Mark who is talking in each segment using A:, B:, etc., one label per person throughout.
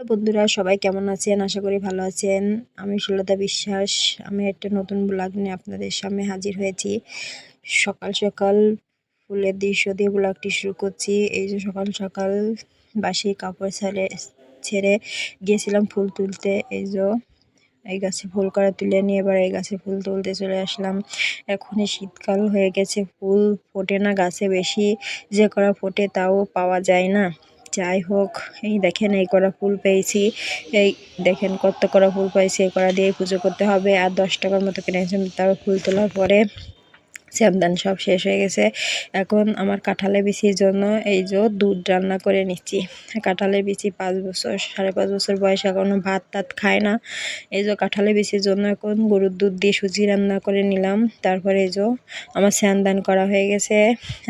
A: বন্ধুরা, সবাই কেমন আছেন? আশা করি ভালো আছেন। আমি সুলতা বিশ্বাস। আমি একটা নতুন ব্লগ নিয়ে আপনাদের সামনে হাজির হয়েছি। সকাল সকাল ফুলের দৃশ্য দিয়ে ব্লগটি শুরু করছি। এই যে সকাল সকাল বাসি কাপড় ছেড়ে গিয়েছিলাম ফুল তুলতে। এই গাছে ফুল করা তুলে নিয়ে এবার এই গাছে ফুল তুলতে চলে আসলাম। এখনই শীতকাল হয়ে গেছে, ফুল ফোটে না গাছে বেশি, যে করা ফোটে তাও পাওয়া যায় না। যাই হোক, এই দেখেন এই করা ফুল পেয়েছি। এই দেখেন কত করা ফুল পাইছি, এই করা দিয়ে পুজো করতে হবে। আর 10 টাকার মতো কিনেছিলাম। তারপর ফুল তোলার পরে শ্যামদান সব শেষ হয়ে গেছে। এখন আমার কাঁঠালের বিচির জন্য এই যে দুধ রান্না করে নিচ্ছি। কাঁঠালের বিচি 5 বছর 5.5 বছর বয়স, এখনো ভাত টাত খায় না। এই যে কাঁঠালের বিচির জন্য এখন গরুর দুধ দিয়ে সুজি রান্না করে নিলাম। তারপরে এই যে আমার শ্যামদান করা হয়ে গেছে।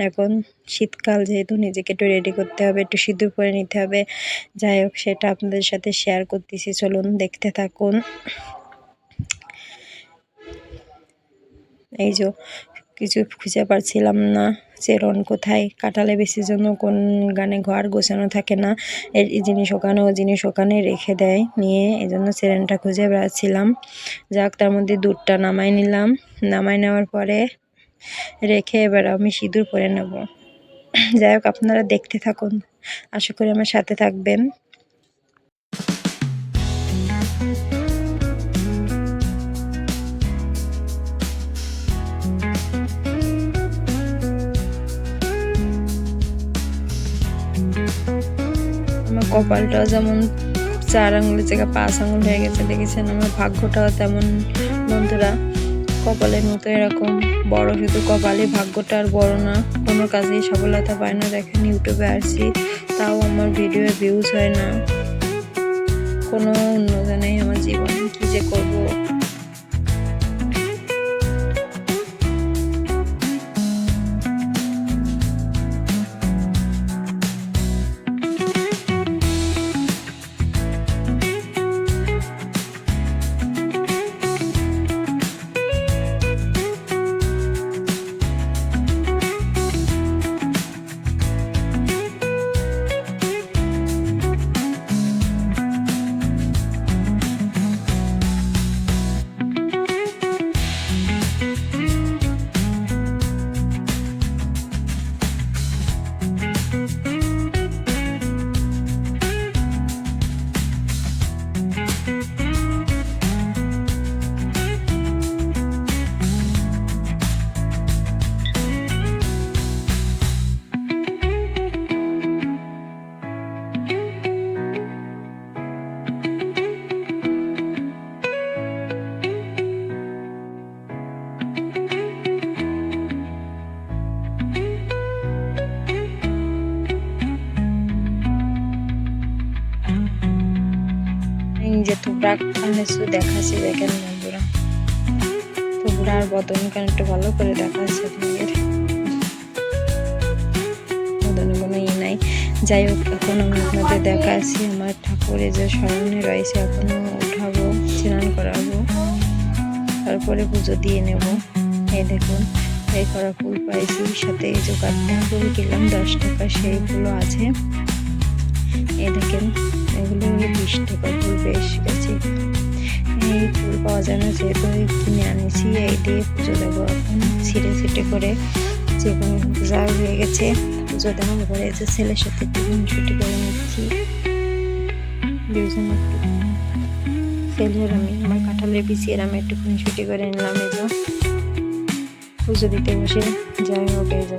A: এখন শীতকাল যেহেতু নিজেকে একটু রেডি করতে হবে, একটু সিঁদুর পরে নিতে হবে। যাই হোক, সেটা আপনাদের সাথে শেয়ার করতেছি, চলুন দেখতে থাকুন। এই যে কিছু খুঁজে পাচ্ছিলাম না, চেরন কোথায়, কাঁঠালে বেশির জন্য কোন গানে ঘর গোছানো থাকে না, এই জিনিস ওখানে ও জিনিস ওখানে রেখে দেয় নিয়ে, এই জন্য চেরনটা খুঁজে বেড়াচ্ছিলাম। যাক, তার মধ্যে দুধটা নামাই নিলাম। নামাই নেওয়ার পরে রেখে এবার আমি সিঁদুর পরে নেব। যাই হোক, আপনারা দেখতে থাকুন, আশা করি আমার সাথে থাকবেন। আমার কপালটাও যেমন 4 আঙুলের জায়গায় 5 আঙুল হয়ে গেছে, দেখেছেন? আমার ভাগ্যটাও তেমন বন্ধুরা, কপালের মতো এরকম বড়, শুধু কপালে, ভাগ্যটা আর বড় না, কোনো কাজেই সফলতা পায় না। দেখেন, ইউটিউবে আসছি, তাও আমার ভিডিওর ভিউজ হয় না, কোনো উন্নতি নেই আমার জীবনে, কি যে করবো। যে তোমরা কিছু দেখাচ্ছি, দেখেন বন্ধুরা, তোমরা আর বদন কেন একটু ভালো করে দেখাচ্ছে, আপনাদের বদনে কোনো নাই। যাই হোক, এখন আমি আপনাদের দেখাচ্ছি আমার ঠাকুরের যে স্মরণে রয়েছে, এখনো উঠাবো, স্নান করাবো, তারপরে পুজো দিয়ে নেব। এই দেখুন, এই করা ফুল পাইছি, সাথে এই যে কাঠটা ফুল কিনলাম 10 টাকা, সেই ফুলও আছে। এই দেখেন, এগুলো 20 টাকা ফুল, বেশ গেছে। এই ফুল পাওয়া যায় না, যেহেতু কিনে আনিছি, এই দিয়ে পুজো দেবো। এখন ছিটে করে যে কোনো পূজা হয়ে গেছে, পুজো দেওয়ার পরে যে ছেলের সাথে ছুটি করে নিচ্ছি। দুইজন একটু ছেলের আমি, আমার কাঁঠালের বিচির আমি একটু ছুটি করে নিলাম। এই যে পুজো দিতে বসে, যাই হোক, এই যে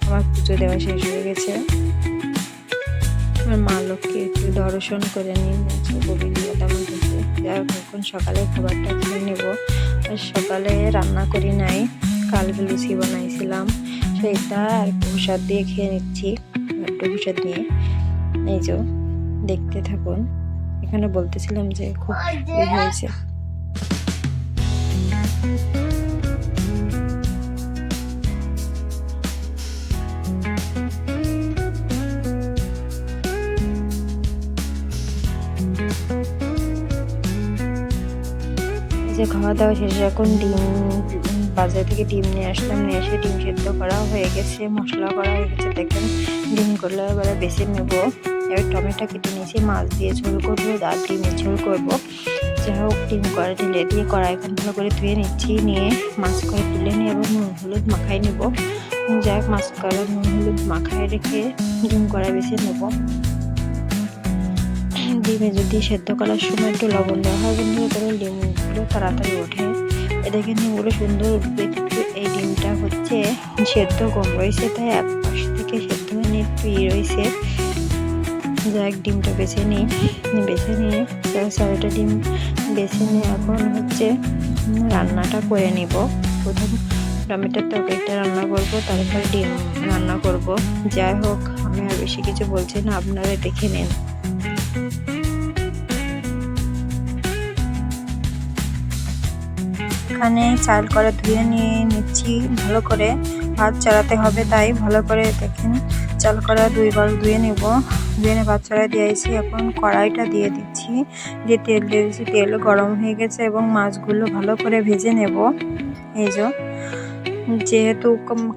A: আমার পুজো দেওয়া শেষ হয়ে গেছে। আমার মা লোককে একটু দর্শন করে নিন, গোবিন্দটা আমার কাছে। যাই হোক, এখন সকালে খাবারটা খেয়ে নেব। আর সকালে রান্না করি নাই, কালকে লুচি বানাইছিলাম, সেইটা আর প্রসাদ দিয়ে খেয়ে নিচ্ছি, একটু প্রসাদ নিয়ে। এই যে দেখতে থাকুন, এখানে বলতেছিলাম যে খুব হয়েছে। যে খাওয়া দাওয়া শেষে এখন ডিম, বাজার থেকে ডিম নিয়ে আসলাম, নিয়ে এসে ডিম সেদ্ধ করা হয়ে গেছে, মশলা করা হয়ে গেছে। দেখেন, ডিমগুলো এবারে বেছে নেব। এবার টমেটো কেটে নিয়েছি, মাছ দিয়ে ঝোল করবো আর ডিমের ঝোল করবো। যাই হোক ডিম করে ঢেলে দিয়ে কড়াইখান ভালো করে ধুয়ে নিচ্ছি, নিয়ে মাছ করে তুলে নিয়ে এবার নুন হলুদ মাখাই নেব। যাই হোক মাছ করা নুন হলুদ মাখায় রেখে ডিম কড়াই বেছে নেব। ডিমে যদি সেদ্ধ করার সময় একটু লবণ দেওয়া হয় বন্ধুরা, তাহলে ডিমগুলো তাড়াতাড়ি ওঠে। দেখে ডিমগুলো সুন্দর উঠবে, কিন্তু এই ডিমটা হচ্ছে সেদ্ধ কম রয়েছে, তাই এক পাশ থেকে সেদ্ধ হয়ে একটু রয়েছে। যাক ডিমটা বেছে নিয়ে চারটা ডিম বেছে নিয়ে এখন হচ্ছে রান্নাটা করে নিব। প্রথম টমেটোর তরকারিটা রান্না করব, তারপরে ডিম রান্না করব। যাই হোক আমি আর বেশি কিছু বলছি না, আপনারা দেখে নিন। এখানে চাল করা ধুয়ে নিয়ে নিচ্ছি ভালো করে, ভাত চড়াতে হবে তাই ভালো করে দেখেন চাল করা 2 বার ধুয়ে নেব। ধুয়ে ভাত চড়াই দিয়েছি, এখন কড়াইটা দিয়ে দিচ্ছি, যে তেল দিয়ে দিচ্ছি, তেল গরম হয়ে গেছে এবং মাছগুলো ভালো করে ভেজে নেব। এই যেহেতু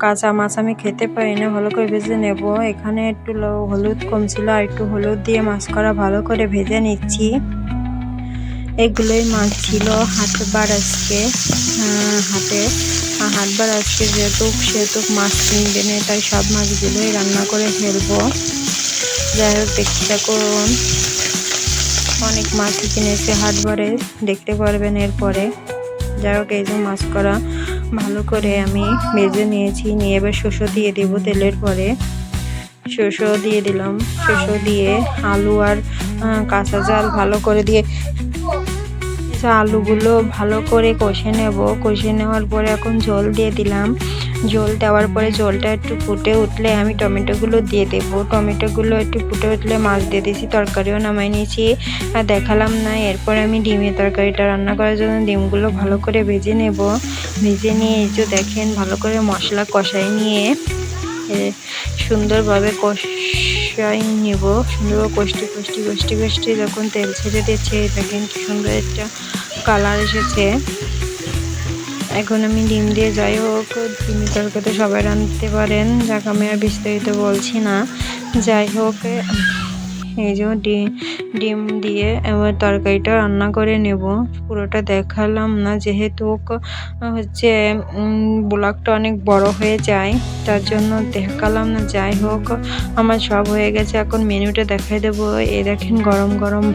A: কাঁচা মাছ আমি খেতে পারি না, ভালো করে ভেজে নেব। এখানে একটু হলুদ কম ছিল, আর একটু হলুদ দিয়ে মাছ করা ভালো করে ভেজে নিচ্ছি। এগুলোই মাছ ছিল হাটবার আজকে, হাটবার আজকে যেহেতু মাছ কিনবে না, তাই সব মাছগুলোই রান্না করে ফেলবো। যাই হোক দেখতে থাকুন, অনেক মাছই কিনেছে হাটবারে, দেখতে পারবেন এরপরে। যাই হোক এই যে মাছ করা ভালো করে আমি ভেজে নিয়েছি, নিয়ে এবার শসা দিয়ে দেব তেলের পরে। শসা দিয়ে দিলাম, শসা দিয়ে আলু আর কাঁচা জাল ভালো করে দিয়ে আলুগুলো ভালো করে কষে নেব। কষে নেওয়ার পরে এখন জল দিয়ে দিলাম। জল দেওয়ার পরে জলটা একটু ফুটে উঠলে আমি টমেটোগুলো দিয়ে দেব। টমেটোগুলো একটু ফুটে উঠলে মাছ দিয়ে দিয়েছি, তরকারিও নামাই নিয়েছি আর দেখালাম না। এরপর আমি ডিমের তরকারিটা রান্না করার জন্য ডিমগুলো ভালো করে ভেজে নেব। ভেজে নিয়ে এই যে দেখেন ভালো করে মশলা কষাই নিয়ে সুন্দরভাবে কষাই নেব। সুন্দরভাবে কষতে যখন তেল ছেড়ে দিচ্ছে, দেখেন কি সুন্দর একটা কালার এসেছে। এখন আমি ডিম দিয়ে, যাই হোক ডিমের তরকারিতে সবাই রাঁধতে পারেন, যাক আমি আর বিস্তারিত বলছি না। যাই হোক এই যে ডিম দিয়ে এবার তরকারিটা রান্না করে নেব। পুরোটা দেখালাম না, যেহেতু হচ্ছে ব্লগটা অনেক বড় হয়ে যায়, তার জন্য দেখালাম না। যাই হোক আমার সব হয়ে গেছে, এখন মেনুটা দেখাই দেবো। এই দেখেন গরম গরম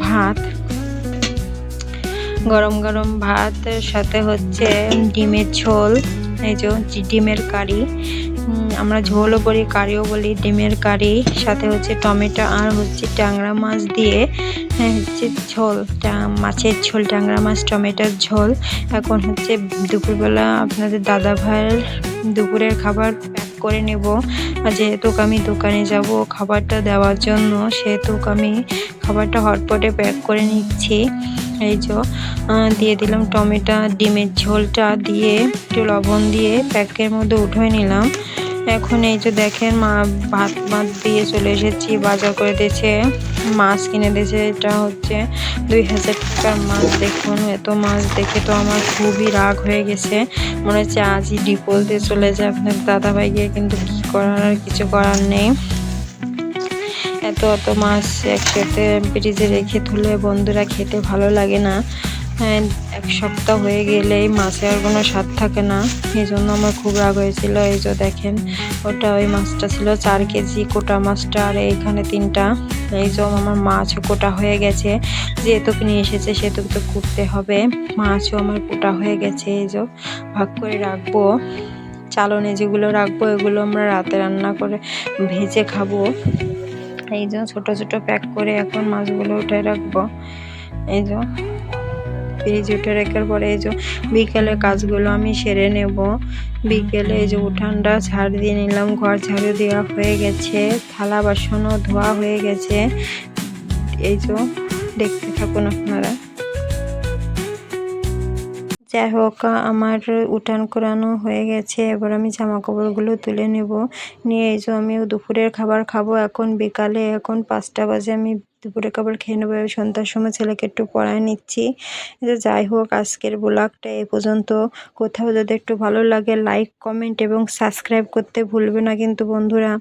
A: ভাতের সাথে হচ্ছে ডিমের ঝোল, এই যে ডিমের কারি, আমরা ঝোলও বলি কারিও বলি, ডিমের কারি সাথে হচ্ছে টমেটো আর হচ্ছে ট্যাংরা মাছ দিয়ে হচ্ছে ঝোল, মাছের ঝোল, ট্যাংরা মাছ টমেটোর ঝোল। এখন হচ্ছে দুপুরবেলা আপনাদের দাদা ভাইয়ের দুপুরের খাবার প্যাক করে নেব। আর যেহেতু আমি দোকানে যাব খাবারটা দেওয়ার জন্য, সেহেতু আমি খাবারটা হটপটে প্যাক করে নিচ্ছি। এই যে দিয়ে দিলাম টমেটো, ডিমের ঝোলটা দিয়ে একটু লবণ দিয়ে প্যাকের মধ্যে উঠিয়ে নিলাম। এখন এই যে দেখেন ভাত দিয়ে চলে এসেছি, বাজার করে দিয়েছে, মাছ কিনে দিয়েছে। এটা হচ্ছে 2000 টাকার মাছ। দেখুন এত মাছ দেখে তো আমার খুবই রাগ হয়ে গেছে, মনে হচ্ছে আজই ডিপোল দিয়ে চলে যায় আপনার দাদাভাইকে, কিন্তু কি করার, আর কিছু করার নেই। এত মাছ একসাথে ফ্রিজে রেখে তুলে বন্ধুরা খেতে ভালো লাগে না। এক সপ্তাহ হয়ে গেলেই মাছের কোনো স্বাদ থাকে না, এই জন্য আমার খুব রাগ হয়েছিল। এই যে দেখেন ওই মাছটা ছিল 4 কেজি কোটা মাছটা, আর এইখানে 3টা। এই যে আমার মাছও কোটা হয়ে গেছে, যেহেতু নিয়ে এসেছে সেহেতু তো কুটতে হবে। মাছও আমার কোটা হয়ে গেছে, এই যে ভাগ করে রাখবো। চালনে যেগুলো রাখবো এগুলো আমরা রাতে রান্না করে ভেজে খাবো। এই যে ছোট প্যাক করে এখন মাছগুলো উঠে রাখবো। এই যে ফ্রিজে উঠে রাখার পরে এই যে বিকেলের কাজগুলো আমি সেরে নেব। বিকেলে এই যে উঠানটা ঝাড় দিয়ে নিলাম, ঘর ঝাড়ু দেওয়া হয়ে গেছে, থালা বাসনও ধোয়া হয়ে গেছে। এই যে দেখতে থাকুন আপনারা। যাই হোক আমার উঠান করানো হয়ে গেছে, এবার আমি জামা কাপড়গুলো তুলে নেব। নিয়ে এই যে আমি দুপুরের খাবার খাবো এখন বিকালে, এখন 5টা বাজে, আমি দুপুরের খাবার খেয়ে নেবো। সন্ধ্যার সময় ছেলেকে একটু পড়ায় নিচ্ছি। যাই হোক আজকের ব্লগটা এই পর্যন্ত। কোথাও যদি একটু ভালো লাগে লাইক কমেন্ট এবং সাবস্ক্রাইব করতে ভুলবে না কিন্তু বন্ধুরা।